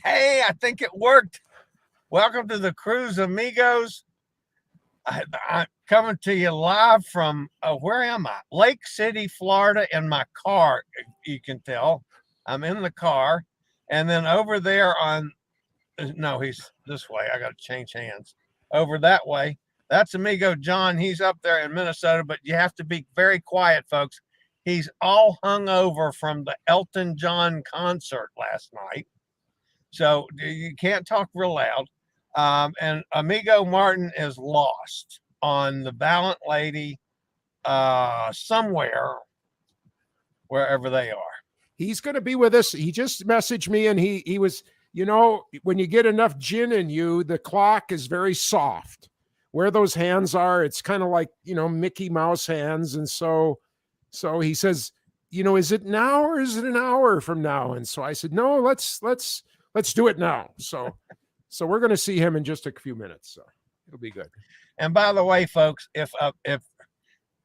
Hey, I think it worked. Welcome to the cruise, amigos. I'm coming to you live from where am I? Lake City, Florida, in my car. You can tell I'm in the car, and then over there on no, he's this way. I got to change hands over that way. That's Amigo John. He's up there in Minnesota, but you have to be very quiet, folks. He's all hung over from the Elton John concert last night. So you can't talk real loud. And Amigo Martin is lost on the Valiant Lady somewhere, wherever they are. He's going to be with us. He just messaged me, and he was, when you get enough gin in you, the clock is very soft. Where those hands are, it's kind of like, Mickey Mouse hands. And so he says, is it now or is it an hour from now? And so I said, no, let's do it now. So we're going to see him in just a few minutes. So it'll be good. And by the way, folks, if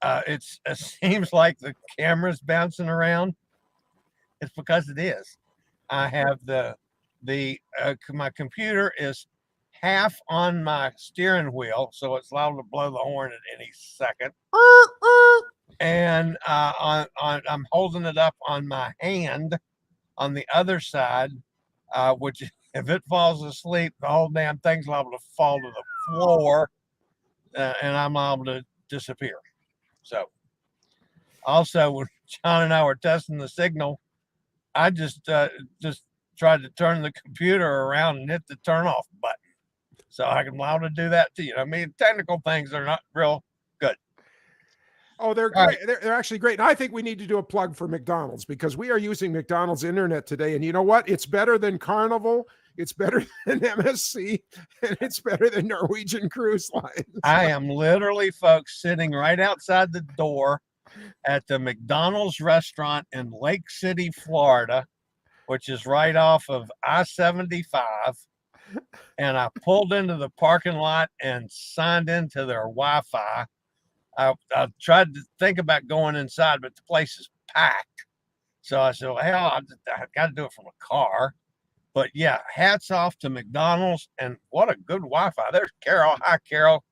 it seems like the camera's bouncing around, it's because it is. I have my computer is half on my steering wheel, so it's liable to blow the horn at any second. And I'm holding it up on my hand on the other side, which if it falls asleep, the whole damn thing's liable to fall to the floor, and I'm liable to disappear. So, also, when John and I were testing the signal, I just tried to turn the computer around and hit the turn off button. So I'm allowed to do that too. I mean, technical things are not real good. Oh, they're great. Right. They're actually great. And I think we need to do a plug for McDonald's, because we are using McDonald's internet today. And you know what? It's better than Carnival. It's better than MSC, and it's better than Norwegian Cruise Lines. I am literally, folks, sitting right outside the door at the McDonald's restaurant in Lake City, Florida, which is right off of I-75. And I pulled into the parking lot and signed into their Wi-Fi. I tried to think about going inside, but the place is packed. So I said, well, hell, I got to do it from a car. But yeah, hats off to McDonald's, and what a good Wi-Fi. There's Carol. Hi, Carol.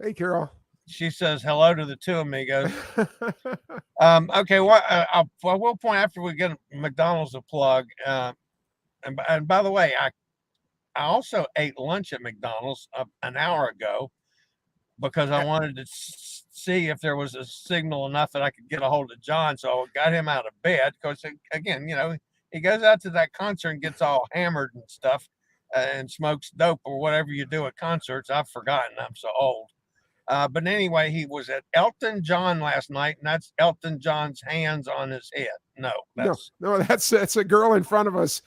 Hey, Carol. She says hello to the two amigos. Okay, well, I will point after we get McDonald's a plug. And by the way, I also ate lunch at McDonald's an hour ago because I wanted to see if there was a signal enough that I could get a hold of John. So I got him out of bed because, again, he goes out to that concert and gets all hammered and stuff and smokes dope or whatever you do at concerts. I've forgotten. I'm so old. But anyway, he was at Elton John last night, and that's Elton John's hands on his head. No, that's a girl in front of us.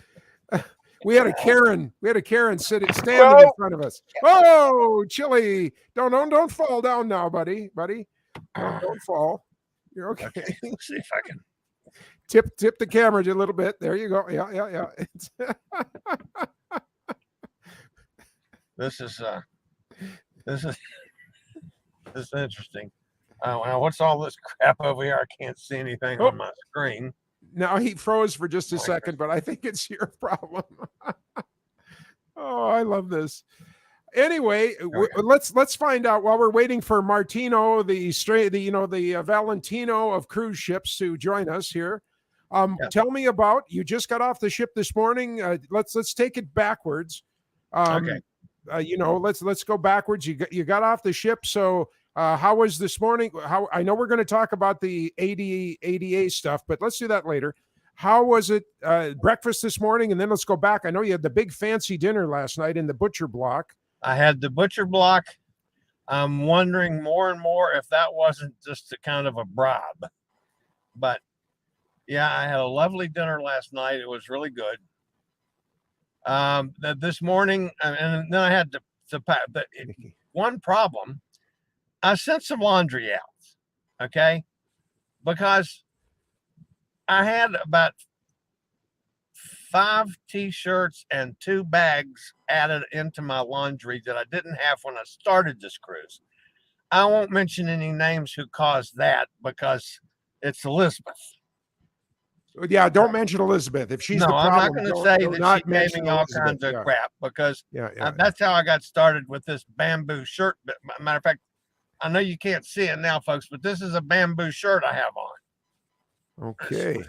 We had a Karen standing in front of us. Oh, Chillie. Don't fall down now, buddy. Don't fall. You're okay. Let's see if I can tip the camera a little bit. There you go. Yeah. This is interesting. Now what's all this crap over here? I can't see anything on my screen. Now he froze for just a second, but I think it's your problem. Oh, I love this. Anyway, let's find out while we're waiting for Martino, the Valentino of cruise ships, to join us here. Tell me about, you just got off the ship this morning. Let's take it backwards. Okay. Let's go backwards. You got off the ship. So how was this morning? I know we're going to talk about the ADA stuff, but let's do that later. How was it breakfast this morning? And then let's go back. I know you had the big fancy dinner last night in the butcher block. I had the butcher block. I'm wondering more and more if that wasn't just a kind of a bribe. But yeah, I had a lovely dinner last night. It was really good. This morning, and then I had to pack. But one problem, I sent some laundry out, okay? Because I had about 5 T-shirts and 2 bags added into my laundry that I didn't have when I started this cruise. I won't mention any names who caused that because it's Elizabeth. Yeah, don't mention Elizabeth. If she's No, the I'm not problem, going to say do that not she gave mention me all Elizabeth. kinds of Yeah. crap because Yeah. that's how I got started with this bamboo shirt. Matter of fact, I know you can't see it now, folks, but this is a bamboo shirt I have on. Okay.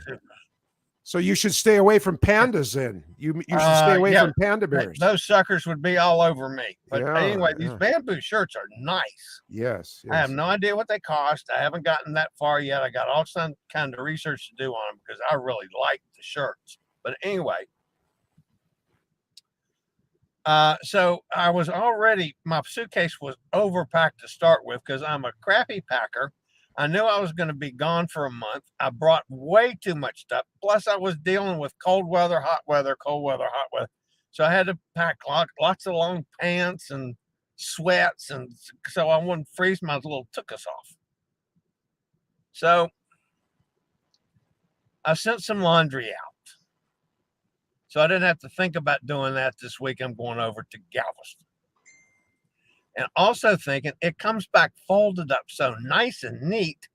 So you should stay away from pandas then. You should stay away Yeah, from panda bears. those suckers would be all over me. But Yeah, anyway, these yeah. bamboo shirts are nice. Yes. I have no idea what they cost. I haven't gotten that far yet. I got all some kind of research to do on them because I really like the shirts. But anyway, so I was already, my suitcase was overpacked to start with because I'm a crappy packer. I knew I was going to be gone for a month. I brought way too much stuff. Plus, I was dealing with cold weather, hot weather, cold weather, hot weather. So I had to pack lots of long pants and sweats, and so I wouldn't freeze my little tuchus off. So I sent some laundry out. So I didn't have to think about doing that this week. I'm going over to Galveston. And also thinking it comes back folded up so nice and neat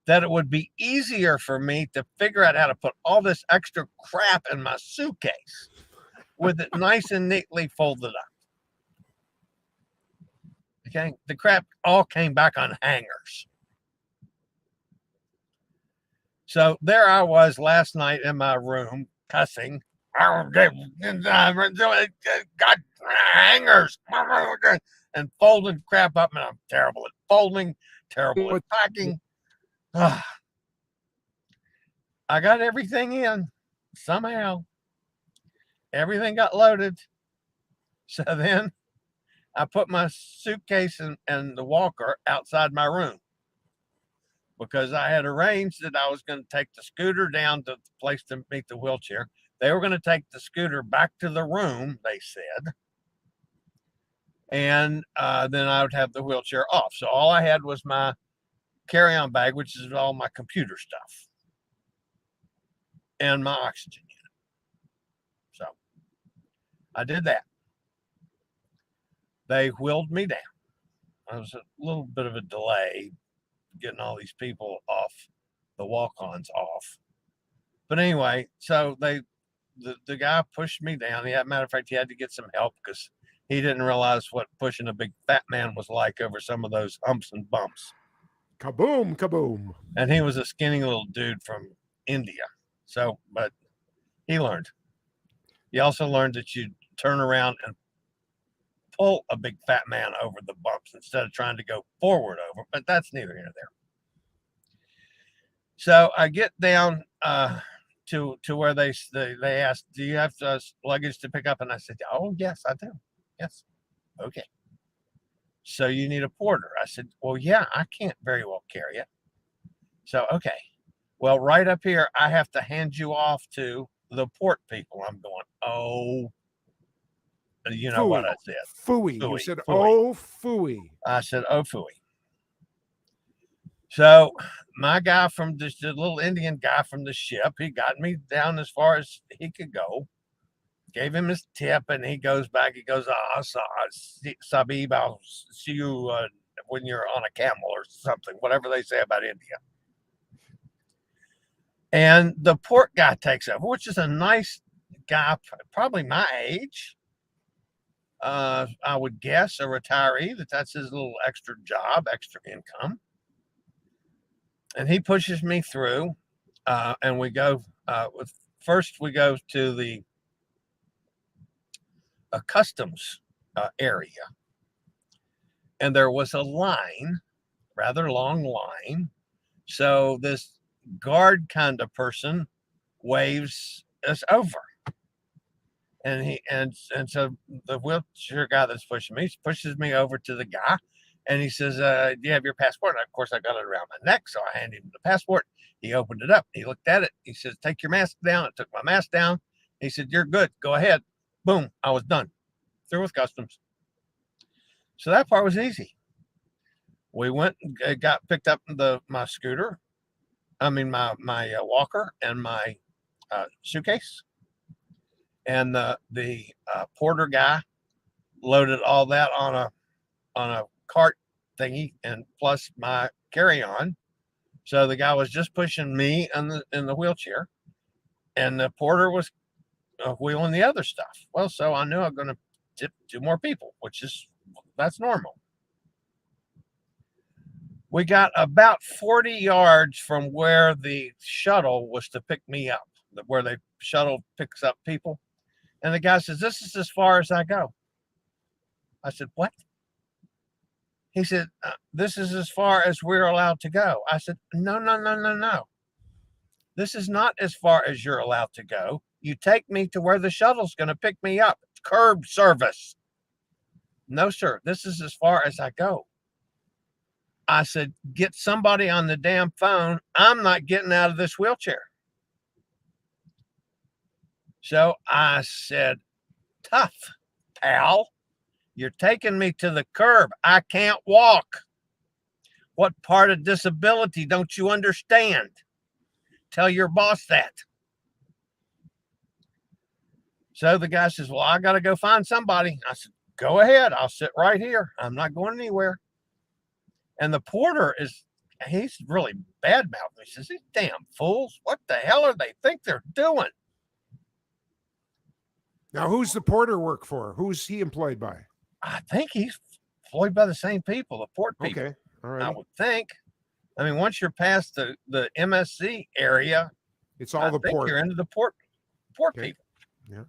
that it would be easier for me to figure out how to put all this extra crap in my suitcase with it nice and neatly folded up. Okay, the crap all came back on hangers. So there I was last night in my room cussing. God, hangers and folding crap up, and I'm terrible at folding, terrible at packing. I got everything in somehow. Everything got loaded. So then I put my suitcase and the walker outside my room because I had arranged that I was going to take the scooter down to the place to meet the wheelchair. They were going to take the scooter back to the room, they said. And then I would have the wheelchair off. So all I had was my carry-on bag, which is all my computer stuff, and my oxygen unit. So I did that. They wheeled me down. There was a little bit of a delay getting all these people off, the walk-ons off. But anyway, so the guy pushed me down. Matter of fact, he had to get some help because he didn't realize what pushing a big fat man was like over some of those humps and bumps. Kaboom, kaboom. And he was a skinny little dude from India. So, but he learned. He also learned that you turn around and pull a big fat man over the bumps instead of trying to go forward over, but that's neither here nor there. So I get down to where they asked, do you have luggage to pick up? And I said, oh, yes, I do. Yes. Okay. So you need a porter. I said, well, yeah, I can't very well carry it. So, okay. Well, right up here, I have to hand you off to the port people. I'm going, oh, you know Phooey. what I said. Phooey. You said, phooey. oh, phooey. I said, oh, phooey. So my guy from the little Indian guy from the ship, he got me down as far as he could go, gave him his tip, and he goes back. He goes, Sabib, I'll see you when you're on a camel or something, whatever they say about India. And the port guy takes over, which is a nice guy, probably my age. I would guess a retiree, that's his little extra job, extra income. And he pushes me through, and we go, first we go to the customs area. And there was a line, rather long line. So this guard kind of person waves us over. And so the wheelchair guy that's pushing me pushes me over to the guy, and he says, do you have your passport? And of course, I got it around my neck, so I handed him the passport. He opened it up. He looked at it. He says, take your mask down. I took my mask down. He said, you're good. Go ahead. Boom. I was done. Through with customs. So that part was easy. We went and picked up my scooter. I mean, my walker and my suitcase. And the porter guy loaded all that on a cart thingy, and plus my carry-on. So the guy was just pushing me in the wheelchair, and the porter was wheeling the other stuff. Well, so I knew I'm going to tip 2 more people, that's normal. We got about 40 yards from where the shuttle was to pick me up, where the shuttle picks up people. And the guy says, "This is as far as I go." I said, "What?" He said, "This is as far as we're allowed to go." I said, "No, no, no, no, no. This is not as far as you're allowed to go. You take me to where the shuttle's going to pick me up. Curb service." "No, sir. This is as far as I go." I said, "Get somebody on the damn phone. I'm not getting out of this wheelchair." So I said, "Tough, pal. You're taking me to the curb. I can't walk. What part of disability don't you understand? Tell your boss that." So the guy says, "Well, I got to go find somebody." I said, "Go ahead. I'll sit right here. I'm not going anywhere." And the porter he's really bad mouthing. He says, "These damn fools, what the hell are they think they're doing?" Now, who's the porter work for? Who's he employed by? I think he's employed by the same people, the port people. Okay, all right. I would think. I mean, once you're past the MSC area, It's all the port. You're into the port people. Yeah.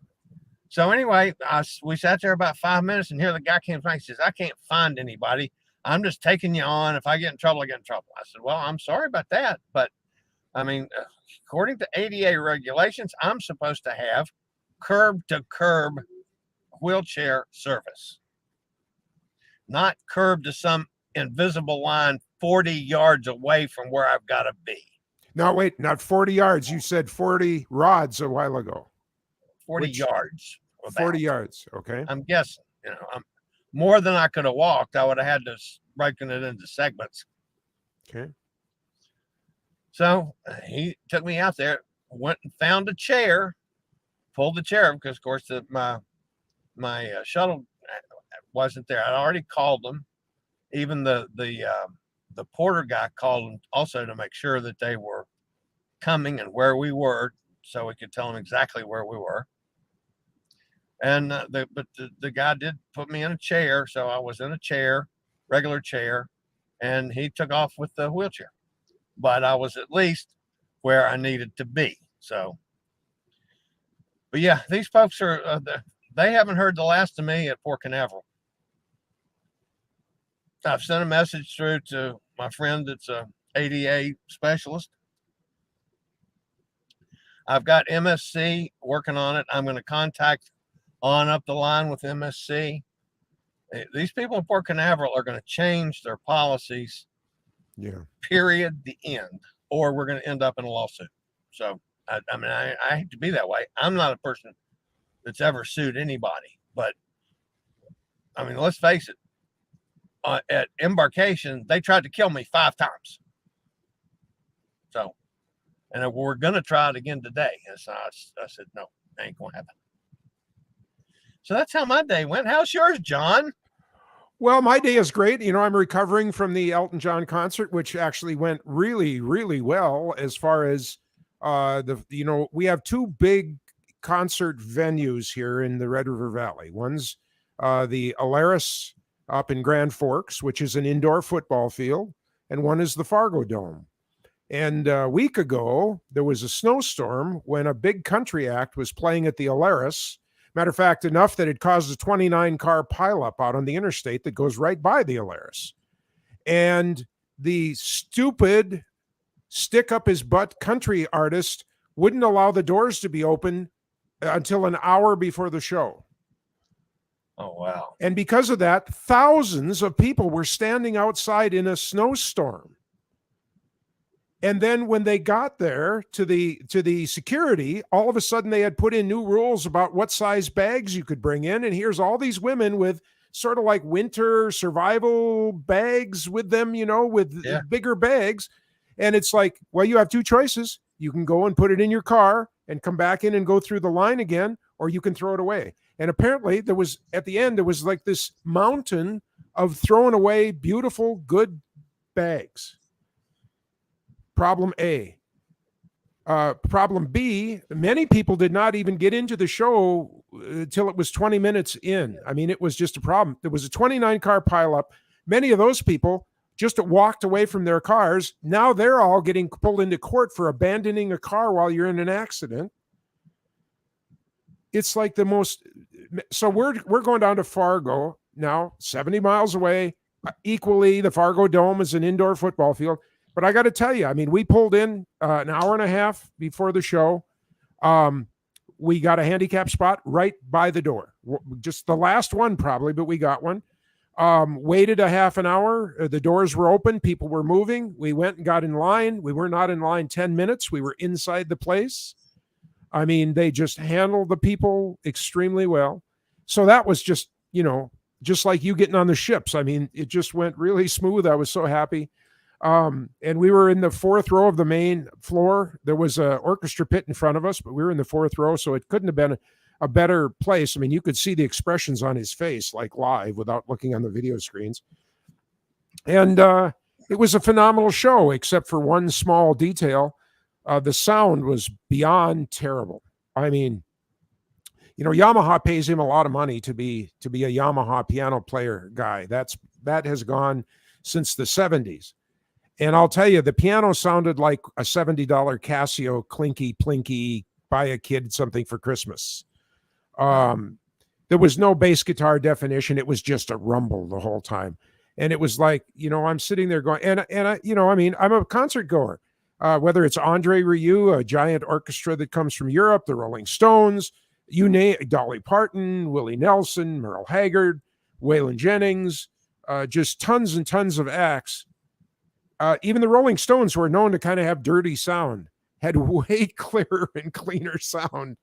So anyway, we sat there about 5 minutes, and here the guy came by. He says, "I can't find anybody. I'm just taking you on. If I get in trouble, I get in trouble." I said, "Well, I'm sorry about that, but I mean, according to ADA regulations, I'm supposed to have curb to curb wheelchair service, not curb to some invisible line 40 yards away from where I've got to be." No, wait, not 40 yards. You said 40 rods a while ago. 40 yards. 40 yards. Okay. I'm guessing, I'm more than I could have walked. I would have had to breaking it into segments. Okay. So he took me out there, went and found a chair, pulled the chair, because of course my shuttle wasn't there. I'd already called them. Even the porter guy called them also to make sure that they were coming and where we were, so we could tell them exactly where we were. And the guy did put me in a chair, so I was in a chair, regular chair, and he took off with the wheelchair. But I was at least where I needed to be. So, but yeah, these folks they haven't heard the last of me at Port Canaveral. I've sent a message through to my friend that's a ADA specialist. I've got MSC working on it. I'm going to contact on up the line with MSC. These people in Port Canaveral are going to change their policies. Yeah. Period. The end. Or we're going to end up in a lawsuit. So, I hate to be that way. I'm not a person that's ever sued anybody. But, I mean, let's face it. At embarkation, they tried to kill me 5 times. So, and we're going to try it again today. And so I said, no, ain't going to happen. So that's how my day went. How's yours, John? Well, my day is great. I'm recovering from the Elton John concert, which actually went really, really well. As far as we have 2 big concert venues here in the Red River Valley. One's the Alaris up in Grand Forks, which is an indoor football field, and one is the Fargo Dome. And a week ago, there was a snowstorm when a big country act was playing at the Alaris. Matter of fact, enough that it caused a 29-car pileup out on the interstate that goes right by the Alaris. And the stupid stick-up-his-butt country artist wouldn't allow the doors to be open until an hour before the show. Oh, wow. And because of that, thousands of people were standing outside in a snowstorm. And then when they got there to the security, all of a sudden they had put in new rules about what size bags you could bring in. And here's all these women with sort of like winter survival bags with them, with bigger bags. And it's like, well, you have 2 choices. You can go and put it in your car and come back in and go through the line again, or you can throw it away. And apparently at the end, there was like this mountain of throwing away beautiful, good bags. Problem A. Problem B, many people did not even get into the show until it was 20 minutes in. I mean, it was just a problem. There was a 29 car pileup. Many of those people just walked away from their cars. Now they're all getting pulled into court for abandoning a car while you're in an accident. It's like the most. So we're going down to Fargo now, 70 miles away. Equally, the Fargo Dome is an indoor football field. But I got to tell you, I mean, we pulled in an hour and a half before the show. We got a handicap spot right by the door. Just the last one probably, but we got one. Waited a half an hour. The doors were open. People were moving. We went and got in line. We were not in line 10 minutes. We were inside the place. I mean, they just handled the people extremely well. So that was just, just like you getting on the ships. I mean, it just went really smooth. I was so happy. And we were in the fourth row of the main floor. There was an orchestra pit in front of us, but we were in the fourth row, so it couldn't have been a better place. I mean, you could see the expressions on his face, like live, without looking on the video screens. And it was a phenomenal show, except for one small detail. The sound was beyond terrible. I mean, Yamaha pays him a lot of money to be a Yamaha piano player guy. That has gone since the 70s. And I'll tell you, the piano sounded like a $70 Casio clinky plinky, buy a kid something for Christmas. There was no bass guitar definition. It was just a rumble the whole time. And it was like, I'm sitting there going, and I, I mean, I'm a concert goer, whether it's Andre Rieu, a giant orchestra that comes from Europe, the Rolling Stones, you name Dolly Parton, Willie Nelson, Merle Haggard, Waylon Jennings, just tons and tons of acts. Even the Rolling Stones, who are known to kind of have dirty sound, had way clearer and cleaner sound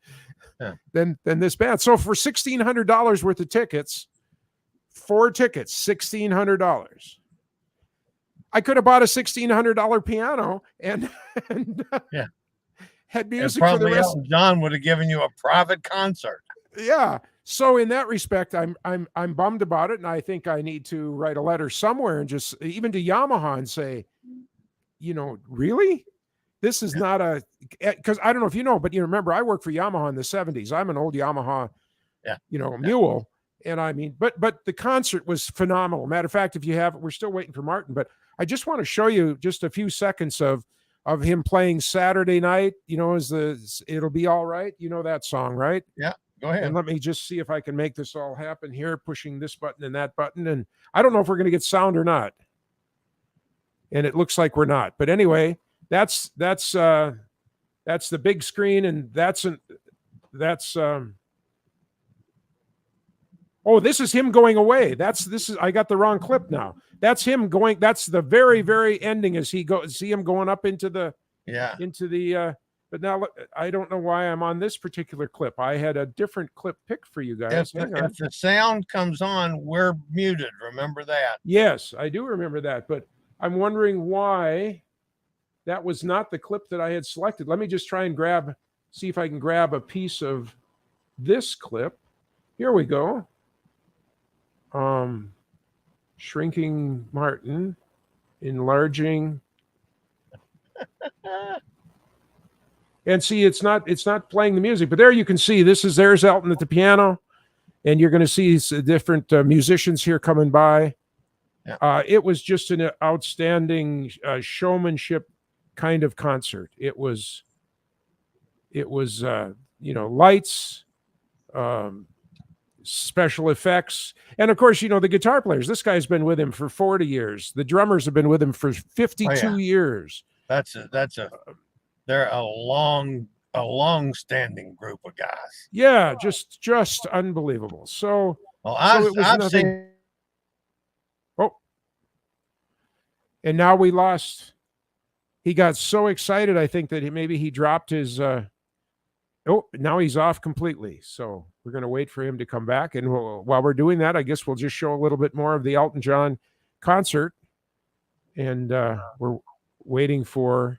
than this band. So for $1,600 worth of tickets, 4 tickets, $1,600. I could have bought a $1,600 piano and had music and for the rest. Elton John would have given you a private concert. Yeah. So in that respect, I'm bummed about it, and I think I need to write a letter somewhere and just even to Yamaha and say, really, this is not because I don't know if you know, but you remember I worked for Yamaha in the 70s. I'm an old Yamaha, mule, and I mean, but the concert was phenomenal. Matter of fact, if you have, we're still waiting for Martin, but I just want to show you just a few seconds of him playing Saturday Night. It'll Be All Right. You know that song, right? Yeah. Go ahead. And let me just see if I can make this all happen here, pushing this button and that button. And I don't know if we're going to get sound or not. And it looks like we're not. But anyway, that's the big screen, and this is him going away. I got the wrong clip now. That's him going. That's the very, very ending as he goes. See him going up into the but now I don't know why I'm on this particular clip. I had a different clip picked for you guys. If the sound comes on, we're muted. Remember that? Yes, I do remember that. But I'm wondering why that was not the clip that I had selected. Let me just try and see if I can grab a piece of this clip. Here we go. Shrinking Martin, enlarging. And see, it's not playing the music, but there you can see there's Elton at the piano, and you're going to see different musicians here coming by. Yeah. It was just an outstanding showmanship kind of concert. It was lights, special effects, and of course, the guitar players. This guy's been with him for 40 years. The drummers have been with him for 52 years. They're a long-standing group of guys. Yeah, just unbelievable. So, I've seen. Oh, and now we lost. He got so excited, I think, that maybe he dropped his. Now he's off completely. So we're going to wait for him to come back, and while we're doing that, I guess we'll just show a little bit more of the Elton John concert, and we're waiting for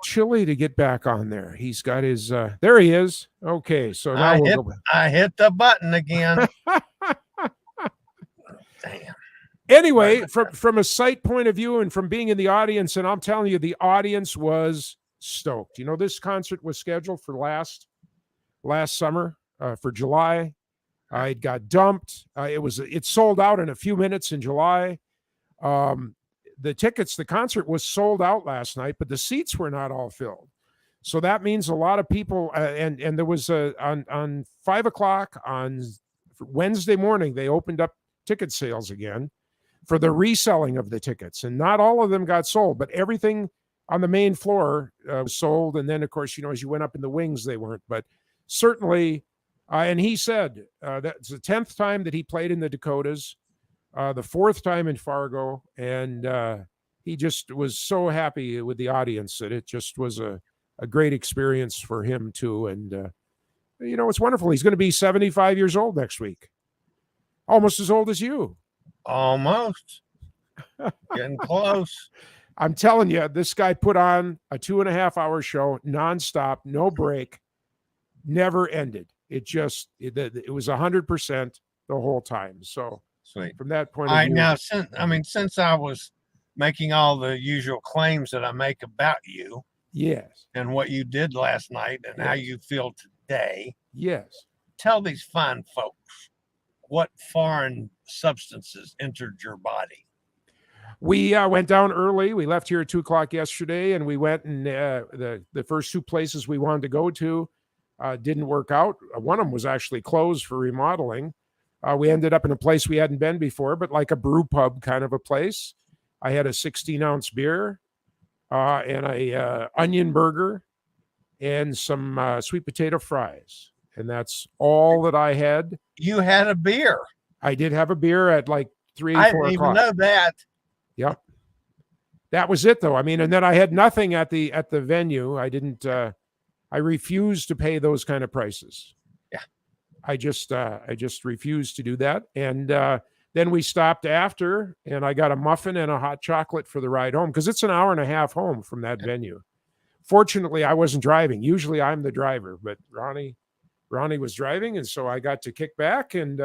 Chillie to get back on there. He's got his there he is. Okay, so now I hit the button again. Damn. Anyway, from a sight point of view and from being in the audience, and I'm telling you, the audience was stoked. You know, this concert was scheduled for last summer, for July. It got dumped. It sold out in a few minutes in July. The concert was sold out last night, but the seats were not all filled. So that means a lot of people, and there was on 5:00 on Wednesday morning, they opened up ticket sales again for the reselling of the tickets, and not all of them got sold, but everything on the main floor was sold. And then, of course, you know, as you went up in the wings, they weren't. But certainly, and he said that's the 10th time that he played in the Dakotas, the 4th time in Fargo, and he just was so happy with the audience that it just was a great experience for him too. And you know, it's wonderful. He's going to be 75 years old next week, almost as old as you. Almost. Getting close. I'm telling you, this guy put on a 2.5-hour show nonstop, no break, never ended. It was 100% the whole time. So sweet. From that point of view. Now, since I was making all the usual claims that I make about you, yes, and what you did last night and how you feel today, yes, tell these fine folks what foreign substances entered your body. We went down early. We left here at 2:00 yesterday, and we went and the first 2 places we wanted to go to didn't work out. One of them was actually closed for remodeling. We ended up in a place we hadn't been before, but like a brew pub kind of a place. I had a 16-ounce beer and a onion burger and some sweet potato fries. And that's all that I had. You had a beer. I did have a beer at like 3, 4 I o'clock. didn't even know that. Yep. That was it though. I mean, and then I had nothing at the venue. I didn't, I refused to pay those kind of prices. Yeah. I just refused to do that. And then we stopped after, and I got a muffin and a hot chocolate for the ride home, because it's an hour and a half home from that venue. Fortunately, I wasn't driving. Usually I'm the driver, but Ronnie was driving. And so I got to kick back and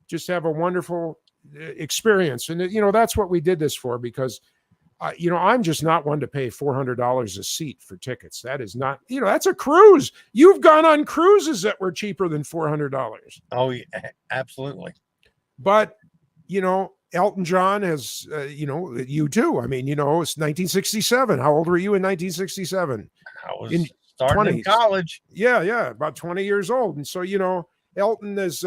just have a wonderful experience. And, you know, that's what we did this for, because, you know, I'm just not one to pay $400 a seat for tickets. That is not, you know, that's a cruise. You've gone on cruises that were cheaper than $400. Oh, yeah, absolutely. But, you know, Elton John has, you know, you too. I mean, you know, it's 1967. How old were you in 1967? I was starting in college. Yeah, about 20 years old. And so, you know, Elton has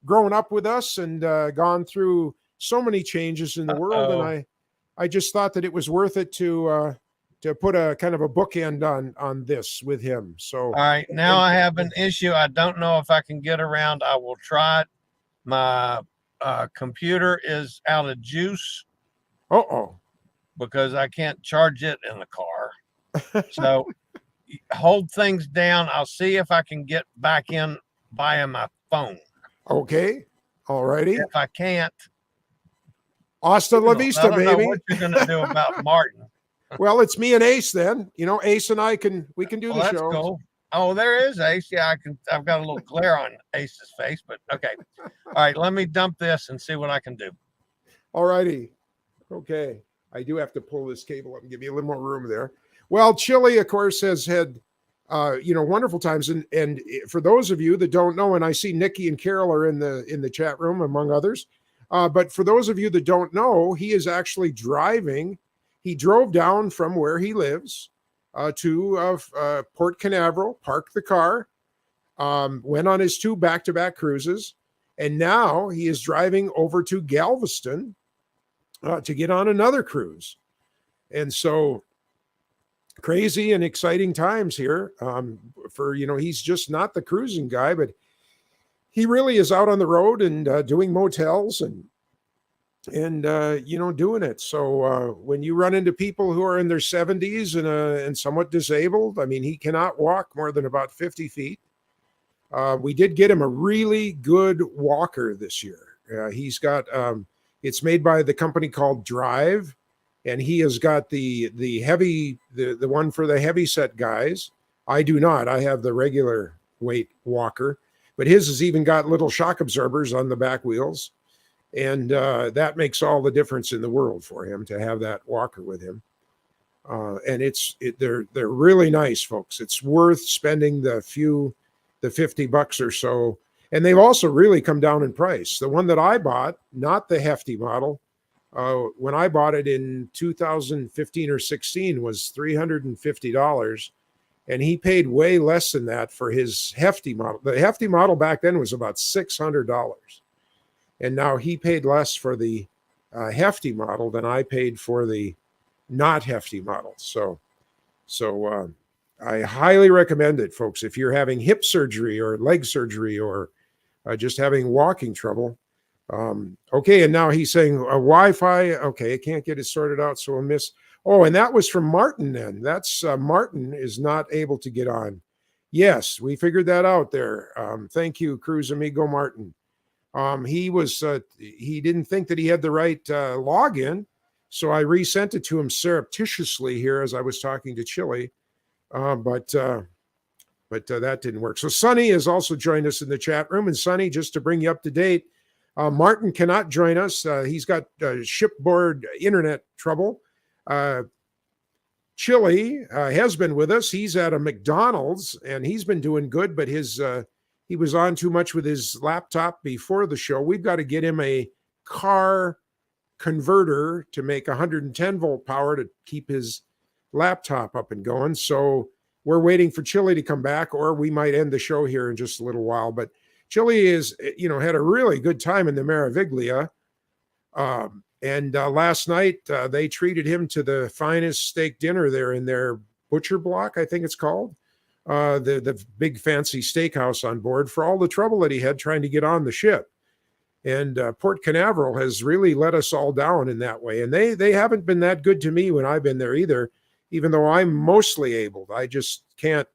grown up with us and gone through so many changes in the world. And I just thought that it was worth it to put a kind of a bookend on this with him. So, all right, now I have an issue. I don't know if I can get around. I will try it. My computer is out of juice. Because I can't charge it in the car. So hold things down. I'll see if I can get back in via my phone. Okay. All righty. If I can't, hasta la vista, baby. I don't know what you're gonna do about Martin. Well, it's me and Ace then. You know, Ace and I we can do the show. Cool. Oh, there is Ace. Yeah, I've got a little glare on Ace's face, but okay. All right, let me dump this and see what I can do. All righty. Okay. I do have to pull this cable up and give you a little more room there. Well, Chillie, of course, has had you know, wonderful times. And for those of you that don't know, and I see Nikki and Carol are in the chat room, among others. But for those of you that don't know, he is actually driving. He drove down from where he lives to Port Canaveral, parked the car, went on his 2 back-to-back cruises, and now he is driving over to Galveston to get on another cruise. And so crazy and exciting times here for, you know, he's just not the cruising guy, but he really is out on the road and doing motels and you know, doing it. So when you run into people who are in their 70s and somewhat disabled, I mean, he cannot walk more than about 50 feet. We did get him a really good walker this year. He's got, it's made by the company called Drive, and he has got the heavy, the one for the heavy set guys. I do not. I have the regular weight walker, but his has even got little shock absorbers on the back wheels. And that makes all the difference in the world for him to have that walker with him. And they're really nice, folks. It's worth spending the $50 or so. And they've also really come down in price. The one that I bought, not the hefty model, when I bought it in 2015 or 16, was $350. And he paid way less than that for his hefty model. The hefty model back then was about $600. And now he paid less for the hefty model than I paid for the not hefty model. So I highly recommend it, folks. If you're having hip surgery or leg surgery or just having walking trouble. Okay, and now he's saying Wi-Fi. Okay, I can't get it sorted out, so we'll miss. Oh, and that was from Martin then. That's Martin is not able to get on. Yes, we figured that out there. Thank you, Cruise Amigo Martin. He didn't think that he had the right login, so I resent it to him surreptitiously here as I was talking to Chillie, but that didn't work. So Sonny has also joined us in the chat room, and Sonny, just to bring you up to date, Martin cannot join us. He's got shipboard internet trouble. Chillie has been with us. He's at a McDonald's, and he's been doing good, but he was on too much with his laptop before the show. We've got to get him a car converter to make 110-volt power to keep his laptop up and going. So we're waiting for Chillie to come back, or we might end the show here in just a little while. But Chillie had a really good time in the Meraviglia. And last night, they treated him to the finest steak dinner there in their butcher block, I think it's called. The big fancy steakhouse on board for all the trouble that he had trying to get on the ship. And Port Canaveral has really let us all down in that way. And they haven't been that good to me when I've been there either, even though I'm mostly able. I just can't.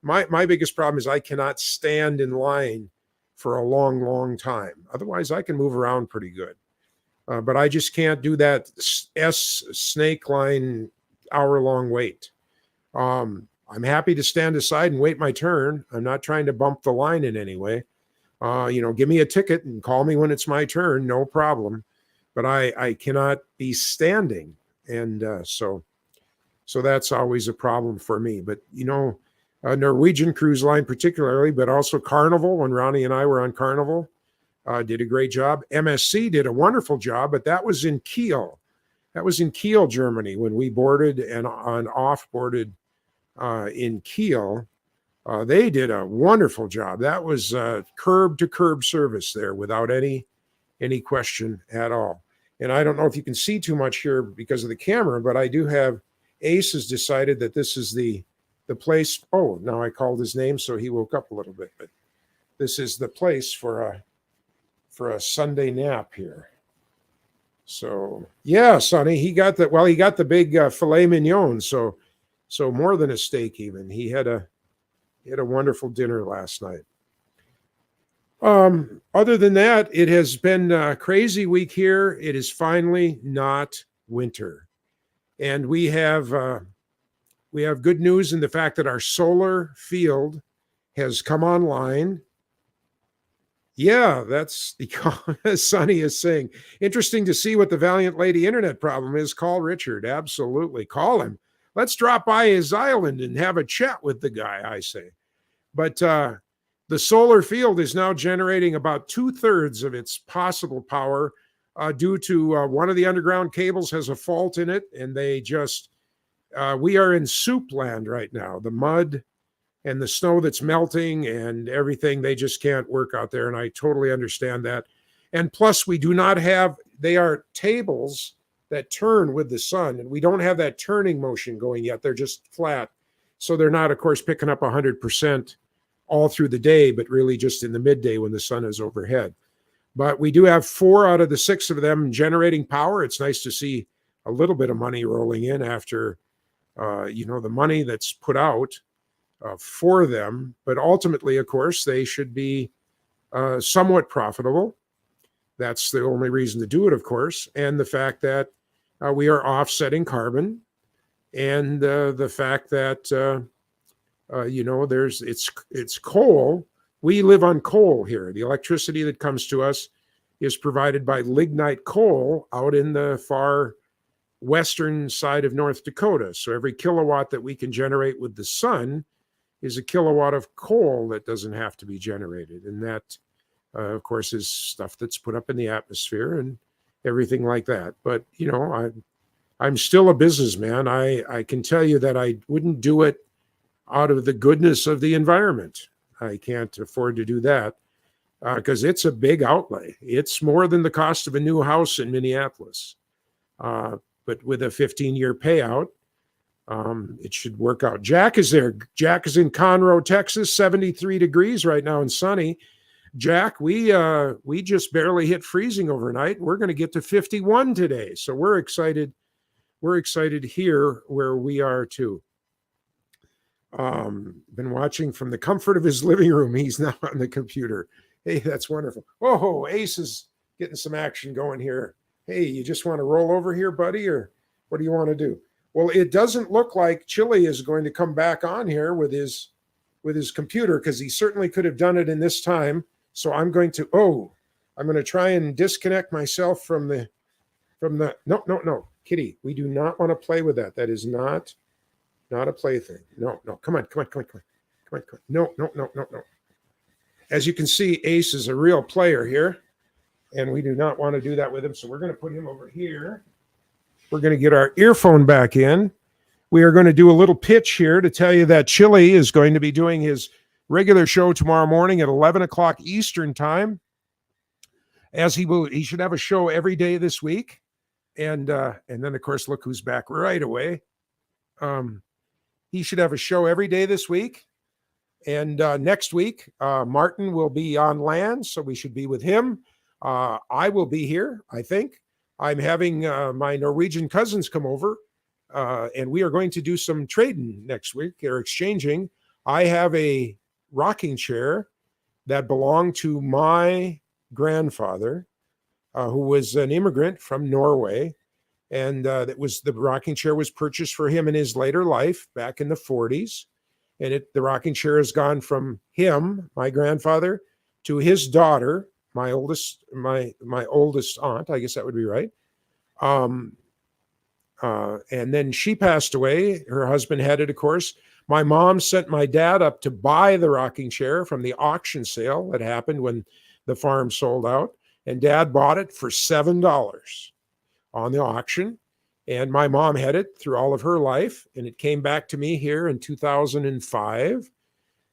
My biggest problem is I cannot stand in line for a long, long time. Otherwise, I can move around pretty good. But I just can't do that snake line hour-long wait. I'm happy to stand aside and wait my turn. I'm not trying to bump the line in any way. Give me a ticket and call me when it's my turn, no problem. But I cannot be standing. And so that's always a problem for me. But, Norwegian Cruise Line particularly, but also Carnival, when Ronnie and I were on Carnival, did a great job. MSC did a wonderful job, but that was in Kiel. That was in Kiel, Germany, when we boarded and off-boarded in Kiel. They did a wonderful job. That was curb-to-curb service there without any question at all. And I don't know if you can see too much here because of the camera, but I do have Ace has decided that this is the place. Oh, now I called his name, so he woke up a little bit. But this is the place for a Sunday nap here. So yeah, Sonny, he got the big filet mignon. So more than a steak even. He had a wonderful dinner last night. Other than that, it has been a crazy week here. It is finally not winter. And we have good news in the fact that our solar field has come online. Yeah, that's as Sonny is saying. Interesting to see what the Valiant Lady internet problem is. Call Richard. Absolutely. Call him. Let's drop by his island and have a chat with the guy, I say. But the solar field is now generating about 2/3 of its possible power due to one of the underground cables has a fault in it. And we are in soup land right now. The mud and the snow that's melting and everything, they just can't work out there. And I totally understand that. And plus, we do not have, they are tables that turn with the sun, and we don't have that turning motion going yet. They're just flat. So they're not, of course, picking up 100% all through the day, but really just in the midday when the sun is overhead. But we do have 4 out of the 6 of them generating power. It's nice to see a little bit of money rolling in after, the money that's put out for them. But ultimately, of course, they should be somewhat profitable. That's the only reason to do it, of course. And the fact that we are offsetting carbon, and the fact that it's coal. We live on coal here. The electricity that comes to us is provided by lignite coal out in the far western side of North Dakota. So every kilowatt that we can generate with the sun is a kilowatt of coal that doesn't have to be generated. And that, of course, is stuff that's put up in the atmosphere and everything like that. But, I'm still a businessman. I can tell you that I wouldn't do it out of the goodness of the environment. I can't afford to do that because it's a big outlay. It's more than the cost of a new house in Minneapolis. But with a 15-year payout, it should work out. Jack is there. Jack is in Conroe, Texas, 73 degrees right now and sunny. Jack, we just barely hit freezing overnight. We're going to get to 51 today. So we're excited. We're excited here where we are too. Been watching from the comfort of his living room. He's now on the computer. Hey, that's wonderful. Oh, Ace is getting some action going here. Hey, you just want to roll over here, buddy, or what do you want to do? Well, it doesn't look like Chillie is going to come back on here with his computer because he certainly could have done it in this time. So I'm going to try and disconnect myself from the no, Kitty, we do not want to play with that. That is not a plaything. No, come on. No. As you can see, Ace is a real player here, and we do not want to do that with him. So we're going to put him over here. We're going to get our earphone back in. We are going to do a little pitch here to tell you that Chillie is going to be doing his regular show tomorrow morning at 11 o'clock Eastern time. He should have a show every day this week. And then, of course, look who's back right away. He should have a show every day this week. And next week, Martin will be on land, so we should be with him. I will be here, I think. I'm having my Norwegian cousins come over, and we are going to do some trading next week. They're exchanging. I have a rocking chair that belonged to my grandfather, who was an immigrant from Norway. And the rocking chair was purchased for him in his later life back in the 40s. And the rocking chair has gone from him, my grandfather, to his daughter, my oldest aunt, I guess that would be right. And then she passed away. Her husband had it, of course. My mom sent my dad up to buy the rocking chair from the auction sale that happened when the farm sold out. And Dad bought it for $7 on the auction. And my mom had it through all of her life. And it came back to me here in 2005.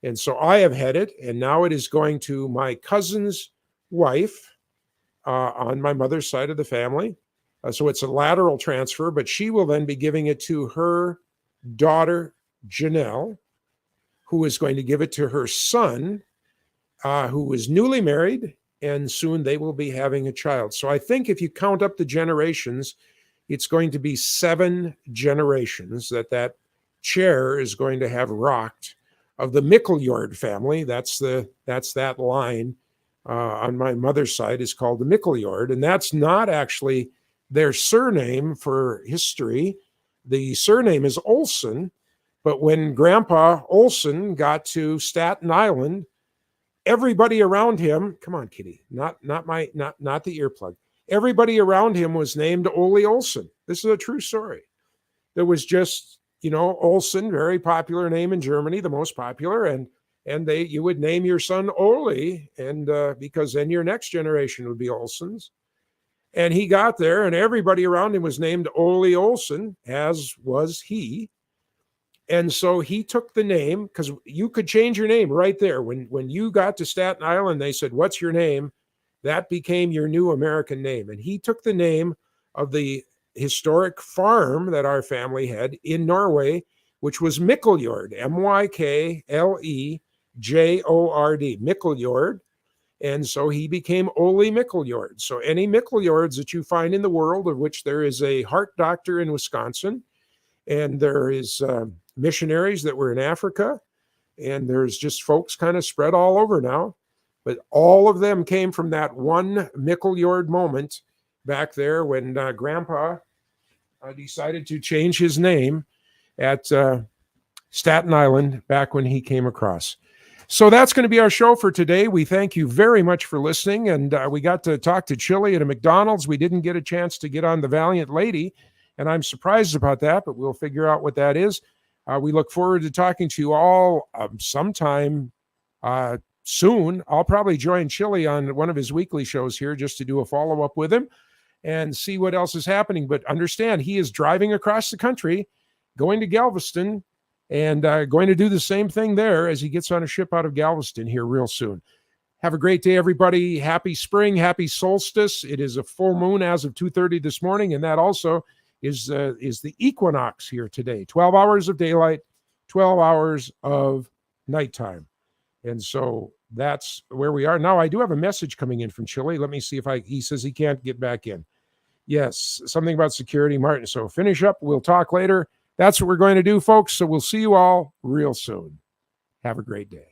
And so I have had it. And now it is going to my cousin's wife on my mother's side of the family. So it's a lateral transfer, but she will then be giving it to her daughter, Janelle, who is going to give it to her son, who is newly married. And soon they will be having a child. So I think if you count up the generations, it's going to be 7 generations that chair is going to have rocked of the Mickeljord family. That's that line on my mother's side is called the Mickeljord. And that's not actually their surname for history. The surname is Olson. But when Grandpa Olson got to Staten Island, everybody around him, come on, Kitty, not the earplug. Everybody around him was named Ole Olson. This is a true story. There was just, Olson, very popular name in Germany, the most popular, and you would name your son Ole, and because then your next generation would be Olsons. And he got there, and everybody around him was named Ole Olson, as was he. And so he took the name, because you could change your name right there. When you got to Staten Island, they said, "What's your name?" That became your new American name. And he took the name of the historic farm that our family had in Norway, which was Mickeljord, Mykleljord, Mickeljord. And so he became Ole Mickeljord. So any Mickeljords that you find in the world, of which there is a heart doctor in Wisconsin, and there is missionaries that were in Africa, and there's just folks kind of spread all over now. But all of them came from that one Mickeljord moment back there when Grandpa decided to change his name at Staten Island back when he came across. So that's going to be our show for today. We thank you very much for listening. And we got to talk to Chillie at a McDonald's. We didn't get a chance to get on the Valiant Lady, and I'm surprised about that, but we'll figure out what that is. We look forward to talking to you all sometime soon. I'll probably join Chillie on one of his weekly shows here just to do a follow-up with him and see what else is happening. But understand, he is driving across the country, going to Galveston, and going to do the same thing there as he gets on a ship out of Galveston here real soon. Have a great day, everybody. Happy spring, happy solstice. It is a full moon as of 2:30 this morning, and that also is the equinox here today. 12 hours of daylight, 12 hours of nighttime. And so that's where we are. Now, I do have a message coming in from Chillie. Let me see if he says he can't get back in. Yes, something about security, Martin. So finish up. We'll talk later. That's what we're going to do, folks. So we'll see you all real soon. Have a great day.